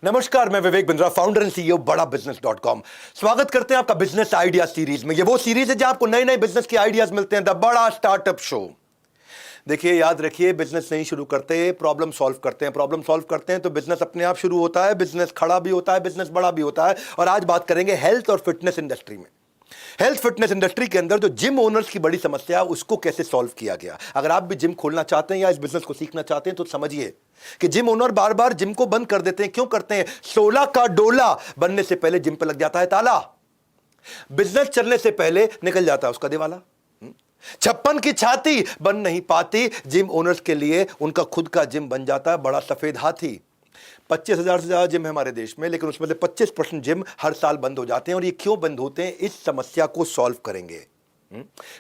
नमस्कार, मैं Vivek Bindra, founder and CEO बड़ा बिजनेस.com। स्वागत करते हैं आपका बिजनेस आइडिया सीरीज में। ये वो सीरीज है जहां आपको नए नए बिजनेस के आइडियाज मिलते हैं। द बड़ा स्टार्टअप शो। देखिए, याद रखिए, बिजनेस नहीं शुरू करते, प्रॉब्लम सॉल्व करते हैं। प्रॉब्लम सॉल्व करते हैं तो बिजनेस अपने आप शुरू होता है, बिजनेस खड़ा भी होता है, बिजनेस बड़ा भी होता है। और आज बात करेंगे हेल्थ और फिटनेस इंडस्ट्री में। हेल्थ फिटनेस इंडस्ट्री के अंदर जो जिम ओनर्स की बड़ी समस्या है, उसको कैसे सॉल्व किया गया। अगर आप भी जिम खोलना चाहते हैं या इस बिजनेस को सीखना चाहते हैं तो समझिए कि जिम ओनर बार बार जिम को बंद कर देते हैं। क्यों करते हैं? 16 का डोला बनने से पहले जिम पे लग जाता है ताला। बिजनेस चलने से पहले निकल जाता है उसका दिवाला। 56 की छाती बन नहीं पाती जिम ओनर्स के लिए, उनका खुद का जिम बन जाता है बड़ा सफेद हाथी। 25,000 से ज्यादा जिम है हमारे देश में, लेकिन उसमें से 25% जिम हर साल बंद हो जाते हैं। और ये क्यों बंद होते हैं, इस समस्या को सॉल्व करेंगे।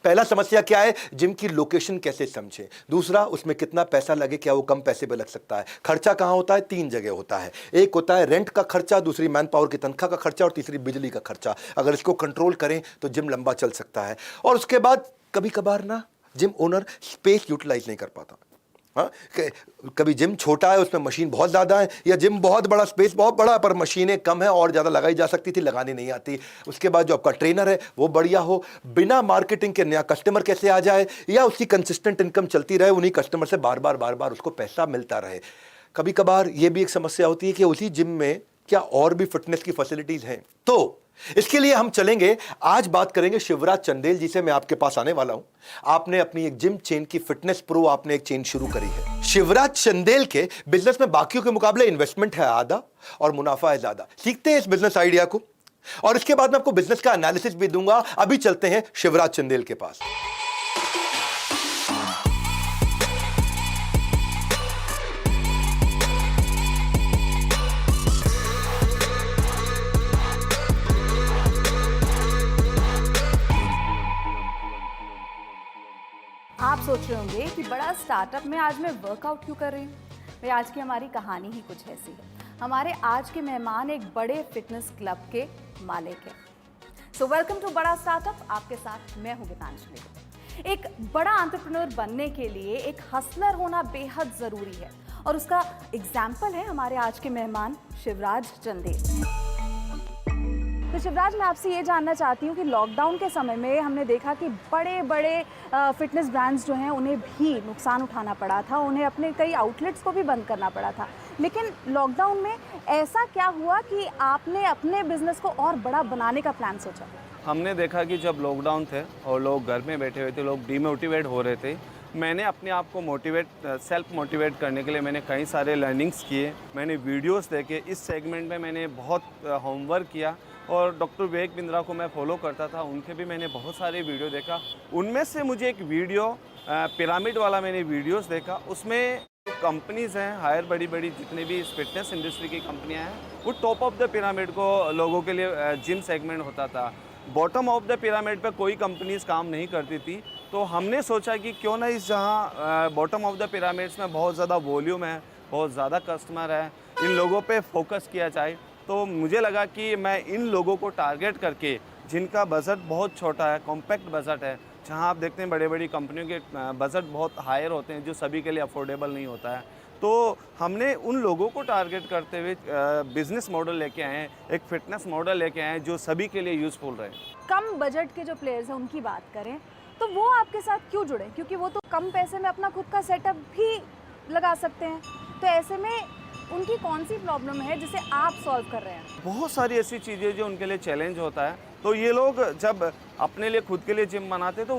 पहला समस्या क्या है? जिम की लोकेशन कैसे समझे। दूसरा, उसमें कितना पैसा लगे, क्या वो कम पैसे पे लग सकता है। खर्चा कहां होता है? 3 जगह होता है। एक होता है रेंट का खर्चा, दूसरी मैन पावर की तनख्वाह का खर्चा और तीसरी बिजली का खर्चा। अगर इसको कंट्रोल करें तो जिम लंबा चल सकता है। और उसके बाद कभी कभार ना जिम ओनर स्पेस यूटिलाइज नहीं कर पाता। हाँ, कभी जिम छोटा है, उसमें मशीन बहुत ज्यादा है, या जिम बहुत बड़ा, स्पेस बहुत बड़ा है पर मशीनें कम है और ज्यादा लगाई जा सकती थी, लगानी नहीं आती। उसके बाद जो आपका ट्रेनर है वो बढ़िया हो, बिना मार्केटिंग के नया कस्टमर कैसे आ जाए, या उसकी कंसिस्टेंट इनकम चलती रहे, उन्हीं कस्टमर से बार बार उसको पैसा मिलता रहे। कभी कभार ये भी एक समस्या होती है कि उसी जिम में क्या और भी फिटनेस की फैसिलिटीज हैं। तो इसके लिए हम चलेंगे, आज बात करेंगे शिवराज चंदेल जी से। मैं आपके पास आने वाला हूं। आपने अपनी एक जिम चेन की फिटनेस प्रो, आपने एक चेन शुरू करी है। शिवराज चंदेल के बिजनेस में बाकियों के मुकाबले इन्वेस्टमेंट है आधा और मुनाफा है ज्यादा। सीखते हैं इस बिजनेस आइडिया को और इसके बाद मैं आपको बिजनेस का एनालिसिस भी दूंगा। अभी चलते हैं शिवराज चंदेल के पास। आप सोच रहे होंगे कि बड़ा स्टार्टअप में आज मैं वर्कआउट क्यों कर रही हूँ। भाई, आज की हमारी कहानी ही कुछ ऐसी है। हमारे आज के मेहमान एक बड़े फिटनेस क्लब के मालिक हैं। सो वेलकम टू बड़ा स्टार्टअप। आपके साथ मैं हूँ गीतांजलि। एक बड़ा एंटरप्रेन्योर बनने के लिए एक हसलर होना बेहद ज़रूरी है और उसका एग्जाम्पल है हमारे आज के मेहमान शिवराज चंदेल। तो शिवराज, मैं आपसे ये जानना चाहती हूँ कि लॉकडाउन के समय में हमने देखा कि बड़े बड़े फिटनेस ब्रांड्स जो हैं उन्हें भी नुकसान उठाना पड़ा था, उन्हें अपने कई आउटलेट्स को भी बंद करना पड़ा था। लेकिन लॉकडाउन में ऐसा क्या हुआ कि आपने अपने बिजनेस को और बड़ा बनाने का प्लान सोचा? हमने देखा कि जब लॉकडाउन थे और लोग घर में बैठे हुए थे, लोग डीमोटिवेट हो रहे थे। मैंने अपने आप को सेल्फ मोटिवेट करने के लिए मैंने कई सारे लर्निंग्स किए। मैंने वीडियोस देखे, इस सेगमेंट में मैंने बहुत होमवर्क किया और डॉक्टर विवेक बिंद्रा को मैं फॉलो करता था, उनके भी मैंने बहुत सारे वीडियो देखा। उनमें से मुझे एक वीडियो पिरामिड वाला मैंने वीडियोस देखा। उसमें कंपनीज़ हैं, हायर बड़ी बड़ी जितने भी इस फिटनेस इंडस्ट्री की कंपनियां हैं, वो टॉप ऑफ द पिरामिड को लोगों के लिए जिम सेगमेंट होता था। बॉटम ऑफ द पिरामिड पे कोई कंपनीज काम नहीं करती थी। तो हमने सोचा कि क्यों ना इस जहाँ बॉटम ऑफ द पिरामिड्स में बहुत ज़्यादा वॉल्यूम है, बहुत ज़्यादा कस्टमर है, इन लोगों पे फोकस किया जाए। तो मुझे लगा कि मैं इन लोगों को टारगेट करके, जिनका बजट बहुत छोटा है, कॉम्पैक्ट बजट है, जहाँ आप देखते हैं बड़े बड़ी कंपनियों के बजट बहुत हायर होते हैं जो सभी के लिए अफोर्डेबल नहीं होता है। तो हमने उन लोगों को टारगेट करते हुए बिजनेस मॉडल लेके आए हैं, एक फिटनेस मॉडल लेके आए हैं जो सभी के लिए यूज़फुल रहे। कम बजट के जो प्लेयर्स हैं उनकी बात करें तो वो आपके साथ क्यों जुड़े? क्योंकि वो तो कम पैसे में अपना खुद का सेटअप भी लगा सकते हैं। तो ऐसे में उनकी कौन सी प्रॉब्लम है जिसे आप सॉल्व कर रहे हैं? बहुत सारी ऐसी चीज़ें जो उनके लिए चैलेंज होता है। तो ये लोग जब अपने लिए खुद के लिए जिम बनाते तो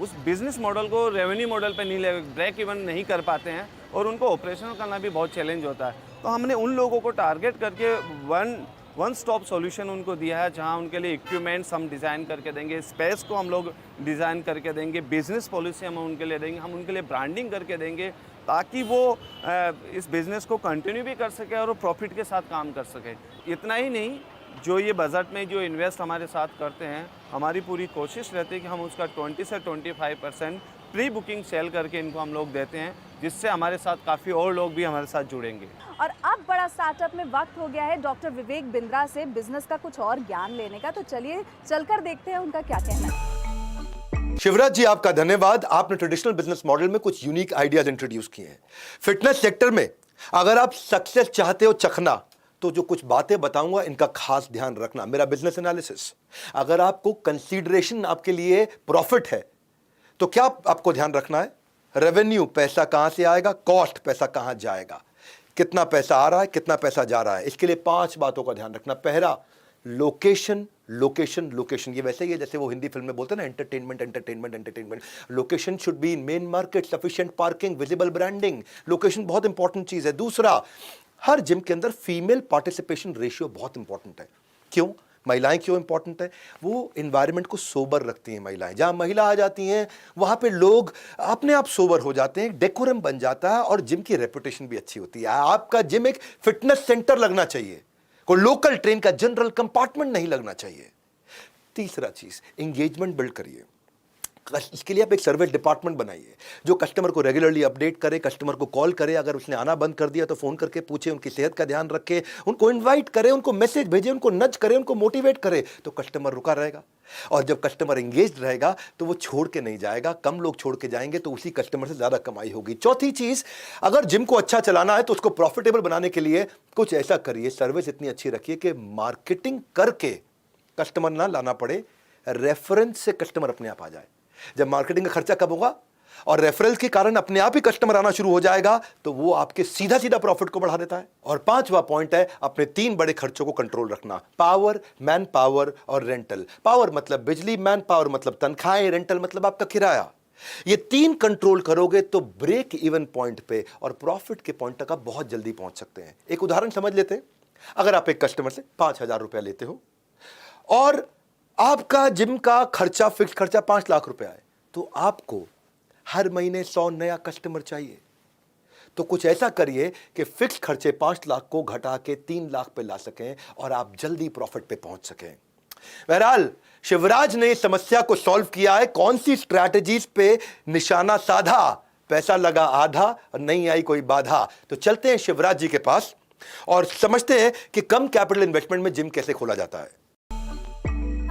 उस बिज़नेस मॉडल को रेवेन्यू मॉडल पे नहीं ब्रेक इवन नहीं कर पाते हैं और उनको ऑपरेशनल करना भी बहुत चैलेंज होता है। तो हमने उन लोगों को टारगेट करके वन स्टॉप सॉल्यूशन उनको दिया है, जहां उनके लिए इक्विपमेंट्स हम डिज़ाइन करके देंगे, स्पेस को हम लोग डिज़ाइन करके देंगे, बिज़नेस पॉलिसी हम उनके लिए देंगे, हम उनके लिए ब्रांडिंग करके देंगे ताकि वो इस बिज़नेस को कंटिन्यू भी कर सके और प्रॉफिट के साथ काम कर सके। इतना ही नहीं, जो ये बजट में जो इन्वेस्ट हमारे साथ करते हैं, हमारी पूरी कोशिश रहती है कि हम उसका 20 से 25% प्री बुकिंग सेल करके इनको हम लोग देते हैं, जिससे हमारे साथ काफ़ी और लोग भी हमारे साथ जुड़ेंगे। और अब बड़ा स्टार्टअप में वक्त हो गया है डॉक्टर विवेक बिंद्रा से बिजनेस का कुछ और ज्ञान लेने का। तो चलिए चलकर देखते हैं उनका क्या कहना है। शिवराज जी, आपका धन्यवाद। आपने ट्रेडिशनल बिजनेस मॉडल में कुछ यूनिक आइडियाज इंट्रोड्यूस किए हैं। फिटनेस सेक्टर में अगर आप सक्सेस चाहते हो चखना तो जो कुछ बातें बताऊंगा इनका खास ध्यान रखना। मेरा बिजनेस एनालिसिस, अगर आपको कंसीडरेशन आपके लिए प्रॉफिट है तो क्या आपको ध्यान रखना है? रेवेन्यू, पैसा कहां से आएगा, कॉस्ट, पैसा कहां जाएगा, कितना पैसा आ रहा है, कितना पैसा जा रहा है। इसके लिए 5 बातों का ध्यान रखना। पहला, लोकेशन, लोकेशन, लोकेशन। ये वैसे ही है जैसे वो हिंदी फिल्म में बोलते हैं ना, entertainment, entertainment, entertainment. Location should be in main market, sufficient parking, visible branding. Location बहुत इंपॉर्टेंट चीज है। दूसरा, हर जिम के अंदर फीमेल पार्टिसिपेशन रेशियो बहुत इंपॉर्टेंट है। क्यों? महिलाएं क्यों इंपॉर्टेंट है? वो एनवायरनमेंट को सोबर रखती हैं महिलाएं। जहां महिला आ जाती हैं वहां पे लोग अपने आप सोबर हो जाते हैं, डेकोरम बन जाता है और जिम की रेपुटेशन भी अच्छी होती है। आपका जिम एक फिटनेस सेंटर लगना चाहिए, कोई लोकल ट्रेन का जनरल कंपार्टमेंट नहीं लगना चाहिए। तीसरा चीज, एंगेजमेंट बिल्ड करिए। इसके लिए आप एक सर्विस डिपार्टमेंट बनाइए जो कस्टमर को रेगुलरली अपडेट करे, कस्टमर को कॉल करे, अगर उसने आना बंद कर दिया तो फोन करके पूछे, उनकी सेहत का ध्यान रखे, उनको इनवाइट करे, उनको मैसेज भेजे, उनको नज करे, उनको मोटिवेट करे, तो कस्टमर रुका रहेगा। और जब कस्टमर एंगेज रहेगा तो वो छोड़ के नहीं जाएगा। कम लोग छोड़ के जाएंगे तो उसी कस्टमर से ज्यादा कमाई होगी। चौथी चीज, अगर जिम को अच्छा चलाना है तो उसको प्रॉफिटेबल बनाने के लिए कुछ ऐसा करिए, सर्विस इतनी अच्छी रखिए कि मार्केटिंग करके कस्टमर ना लाना पड़े, रेफरेंस से कस्टमर अपने आप आ जाए। जब मार्केटिंग का खर्चा कम होगा और रेफरल के कारण अपने आप ही कस्टमर आना शुरू हो जाएगा तो वो आपके सीधा सीधा प्रॉफिट को बढ़ा देता है। और 5वां पॉइंट है अपने 3 बड़े खर्चों को कंट्रोल रखना। पावर, मैन पावर और रेंटल। पावर मतलब बिजली, मैन पावर मतलब तनख्वाहें, रेंटल मतलब आपका किराया। ये 3 कंट्रोल करोगे तो ब्रेक इवन पॉइंट पे और प्रॉफिट के पॉइंट तक आप बहुत जल्दी पहुंच सकते हैं। एक उदाहरण समझ लेते हैं। अगर आप एक कस्टमर से 5,000 रुपया लेते हो और आपका जिम का खर्चा, फिक्स खर्चा 5 लाख रुपया है, तो आपको हर महीने 100 नया कस्टमर चाहिए। तो कुछ ऐसा करिए कि फिक्स खर्चे 5 लाख को घटा के 3 लाख पे ला सकें और आप जल्दी प्रॉफिट पे पहुंच सकें। बहरहाल शिवराज ने इस समस्या को सॉल्व किया है। कौन सी स्ट्रैटेजीज पे निशाना साधा, पैसा लगा आधा और नहीं आई कोई बाधा। तो चलते हैं शिवराज जी के पास और समझते हैं कि कम कैपिटल इन्वेस्टमेंट में जिम कैसे खोला जाता है।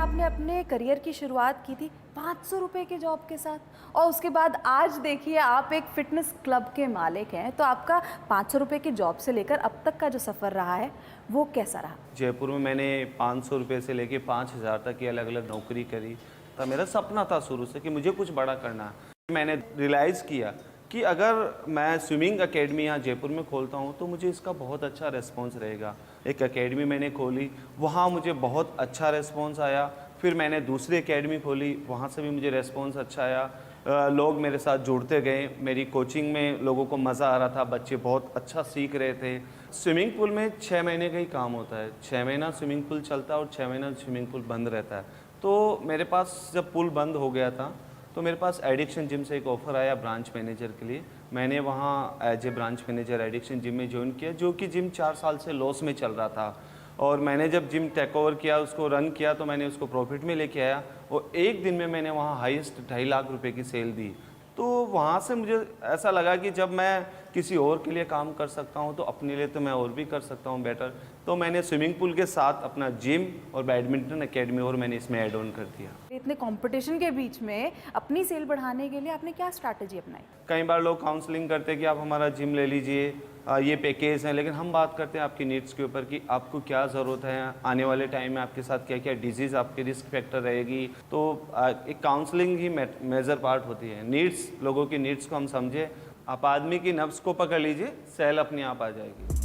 आपने अपने करियर की शुरुआत की थी 500 रुपए के जॉब के साथ और उसके बाद आज देखिए आप एक फिटनेस क्लब के मालिक हैं। तो आपका 500 रुपए की जॉब से लेकर अब तक का जो सफ़र रहा है वो कैसा रहा? जयपुर में मैंने 500 रुपये से लेके 5,000 तक की अलग अलग नौकरी करी। तो मेरा सपना था शुरू से कि मुझे कुछ बड़ा करना है। मैंने रियलाइज़ किया कि अगर मैं स्विमिंग एकेडमी यहाँ जयपुर में खोलता हूँ तो मुझे इसका बहुत अच्छा रिस्पॉन्स रहेगा। एक एकेडमी मैंने खोली, वहाँ मुझे बहुत अच्छा रिस्पॉन्स आया। फिर मैंने दूसरी एकेडमी खोली, वहाँ से भी मुझे रिस्पॉन्स अच्छा आया। लोग मेरे साथ जुड़ते गए, मेरी कोचिंग में लोगों को मज़ा आ रहा था, बच्चे बहुत अच्छा सीख रहे थे। स्विमिंग पूल में 6 महीने का ही काम होता है, 6 महीना स्विमिंग पूल चलता है और 6 महीना स्विमिंग पूल बंद रहता है। तो मेरे पास जब पूल बंद हो गया था तो मेरे पास एडिक्शन जिम से एक ऑफ़र आया ब्रांच मैनेजर के लिए। मैंने वहाँ as a branch manager addiction gym में ज्वाइन किया, जो कि जिम 4 साल से लॉस में चल रहा था। और मैंने जब जिम टेक ओवर किया, उसको रन किया, तो मैंने उसको प्रॉफिट में लेके आया और एक दिन में मैंने वहाँ हाईएस्ट 2.5 लाख रुपए की सेल दी। तो वहाँ से मुझे ऐसा लगा कि जब मैं किसी और के लिए काम कर सकता हूँ तो अपने लिए तो मैं और भी कर सकता हूँ बेटर। तो मैंने स्विमिंग पूल के साथ अपना जिम और बैडमिंटन एकेडमी और मैंने इसमें ऐड ऑन कर दिया। इतने कंपटीशन के बीच में अपनी सेल बढ़ाने के लिए आपने क्या स्ट्रैटेजी अपनाई? कई बार लोग काउंसलिंग करते हैं कि आप हमारा जिम ले लीजिए, ये पैकेज है, लेकिन हम बात करते हैं आपकी नीड्स के ऊपर कि आपको क्या ज़रूरत है, आने वाले टाइम में आपके साथ क्या क्या डिजीज़ आपकी रिस्क फैक्टर रहेगी। तो एक काउंसलिंग ही मेजर पार्ट होती है। नीड्स, लोगों की नीड्स को हम समझे, आप आदमी की नब्ज़ को पकड़ लीजिए, सेल अपने आप आ जाएगी।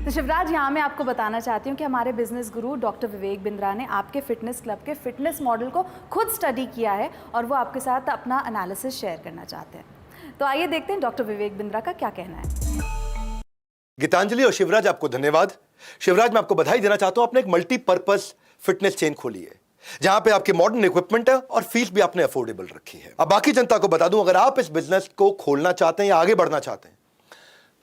तो शिवराज, यहाँ मैं आपको बताना चाहती हूँ कि हमारे बिजनेस गुरु डॉक्टर विवेक बिंद्रा ने आपके फिटनेस क्लब के फिटनेस मॉडल को खुद स्टडी किया है और वो आपके साथ अपना एनालिसिस शेयर करना चाहते हैं। तो आइए देखते हैं डॉक्टर विवेक बिंद्रा का क्या कहना है। गीतांजलि और शिवराज, आपको धन्यवाद। शिवराज, मैं आपको बधाई देना चाहता हूं, आपने एक मल्टीपर्पज फिटनेस चेन खोली है जहां पे आपके मॉडर्न इक्विपमेंट है और फीस भी आपने अफोर्डेबल रखी है। अब बाकी जनता को बता दूं, अगर आप इस बिजनेस को खोलना चाहते हैं या आगे बढ़ना चाहते हैं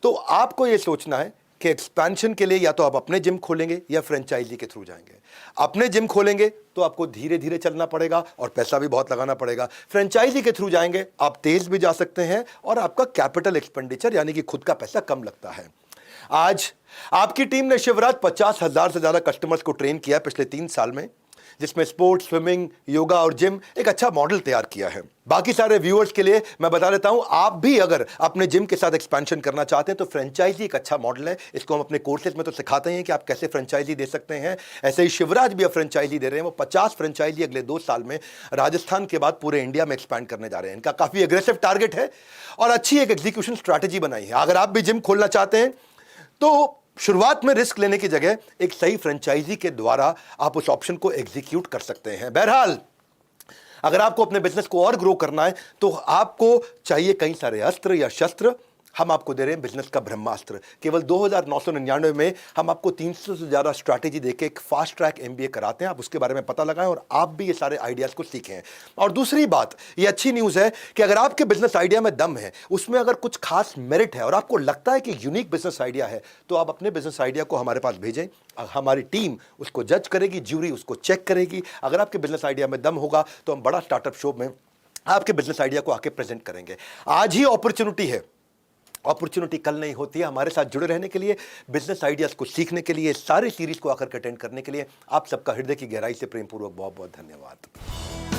तो आपको यह सोचना है कि एक्सपेंशन के लिए या तो आप अपने जिम खोलेंगे या फ्रेंचाइजी के थ्रू जाएंगे। अपने जिम खोलेंगे तो आपको धीरे धीरे चलना पड़ेगा और पैसा भी बहुत लगाना पड़ेगा। फ्रेंचाइजी के थ्रू जाएंगे आप तेज भी जा सकते हैं और आपका कैपिटल एक्सपेंडिचर यानी कि खुद का पैसा कम लगता है। आज आपकी टीम ने शिवराज 50,000 से ज्यादा कस्टमर्स को ट्रेन किया पिछले 3 साल में, जिसमें स्पोर्ट्स, स्विमिंग, योगा और जिम एक अच्छा मॉडल तैयार किया है। बाकी सारे व्यूअर्स के लिए मैं बता देता हूं, आप भी अगर अपने जिम के साथ एक्सपेंशन करना चाहते हैं तो फ्रेंचाइजी एक अच्छा मॉडल है। इसको हम अपने कोर्सेज में तो सिखाते हैं कि आप कैसे फ्रेंचाइजी दे सकते हैं। ऐसे ही शिवराज भी अब फ्रेंचाइजी दे रहे हैं। वो 50 फ्रेंचाइजी अगले 2 साल में राजस्थान के बाद पूरे इंडिया में एक्सपैंड करने जा रहे हैं। इनका काफी एग्रेसिव टारगेट है और अच्छी एक एग्जीक्यूशन स्ट्रैटेजी बनाई है। अगर आप भी जिम खोलना चाहते हैं तो शुरुआत में रिस्क लेने की जगह एक सही फ्रेंचाइजी के द्वारा आप उस ऑप्शन को एग्जीक्यूट कर सकते हैं। बहरहाल, अगर आपको अपने बिजनेस को और ग्रो करना है तो आपको चाहिए कई सारे अस्त्र या शस्त्र। हम आपको दे रहे हैं बिजनेस का ब्रह्मास्त्र। केवल 2,999 में हम आपको 300 से ज़्यादा स्ट्रैटेजी देके एक फास्ट ट्रैक MBA कराते हैं। आप उसके बारे में पता लगाएं और आप भी ये सारे आइडियाज़ को सीखें। और दूसरी बात, ये अच्छी न्यूज़ है कि अगर आपके बिजनेस आइडिया में दम है, उसमें अगर कुछ खास मेरिट है और आपको लगता है कि यूनिक बिजनेस आइडिया है, तो आप अपने बिजनेस आइडिया को हमारे पास भेजें। हमारी टीम उसको जज करेगी, ज्यूरी उसको चेक करेगी। अगर आपके बिजनेस आइडिया में दम होगा तो हम बड़ा स्टार्टअप शो में आपके बिजनेस आइडिया को आके प्रेजेंट करेंगे। आज ही अपॉर्चुनिटी है, अपॉर्चुनिटी कल नहीं होती है। हमारे साथ जुड़े रहने के लिए, बिजनेस आइडियाज़ को सीखने के लिए, सारे सीरीज को आकर अटेंड करने के लिए आप सबका हृदय की गहराई से प्रेमपूर्वक बहुत बहुत धन्यवाद।